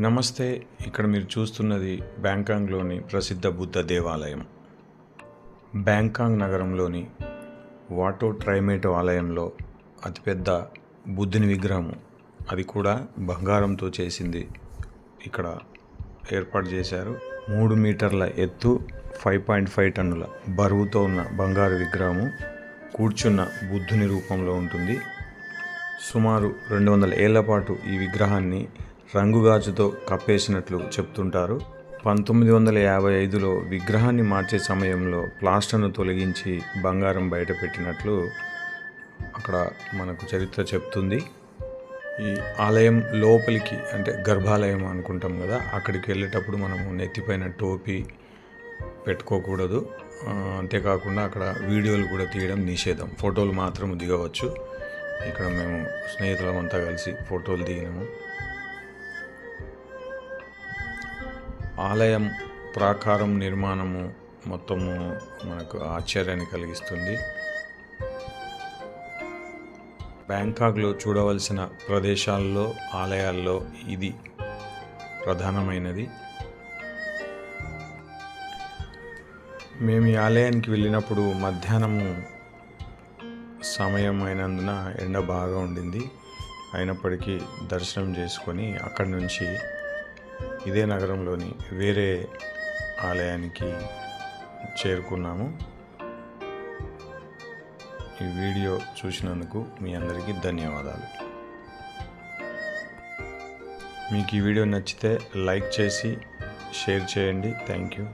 నమస్తే. ఇక్కడ మీరు చూస్తున్నది బ్యాంకాంగ్లోని ప్రసిద్ధ బుద్ధ దేవాలయం. బ్యాంకాంగ్ నగరంలోని వాటో ట్రైమేటో ఆలయంలో అతిపెద్ద బుద్ధుని విగ్రహం, అది కూడా బంగారంతో చేసింది, ఇక్కడ ఏర్పాటు చేశారు. 3 మీటర్ల ఎత్తు, 5.5 టన్నుల బరువుతో ఉన్న బంగారు విగ్రహము కూర్చున్న బుద్ధుని రూపంలో ఉంటుంది. సుమారు 200 ఏళ్ల పాటు ఈ విగ్రహాన్ని రంగుగాజుతో కప్పేసినట్లు చెప్తుంటారు. 1955లో విగ్రహాన్ని మార్చే సమయంలో ప్లాస్టర్ను తొలగించి బంగారం బయట పెట్టినట్లు అక్కడ మనకు చరిత్ర చెప్తుంది. ఈ ఆలయం లోపలికి, అంటే గర్భాలయం అనుకుంటాం కదా, అక్కడికి వెళ్ళేటప్పుడు మనము నెత్తిపైన టోపీ పెట్టుకోకూడదు. అంతేకాకుండా అక్కడ వీడియోలు కూడా తీయడం నిషేధం, ఫోటోలు మాత్రం దిగవచ్చు. ఇక్కడ మేము స్నేహితులమంతా కలిసి ఫోటోలు దిగినాము. ఆలయం ప్రాకారం నిర్మాణము మొత్తము మనకు ఆశ్చర్యాన్ని కలిగిస్తుంది. బ్యాంకాక్లో చూడవలసిన ప్రదేశాల్లో, ఆలయాల్లో ఇది ప్రధానమైనది. మేము ఈ ఆలయానికి వెళ్ళినప్పుడు మధ్యాహ్నము సమయం అయినందున ఎండ బాగా ఉండింది. అయినప్పటికీ దర్శనం చేసుకొని అక్కడి నుంచి ఇదే నగరంలోని వేరే ఆలయానికి చేరుకున్నాము. ఈ వీడియో చూసినందుకు మీ అందరికీ ధన్యవాదాలు. మీకు ఈ వీడియో నచ్చితే లైక్ చేసి షేర్ చేయండి. Thank you.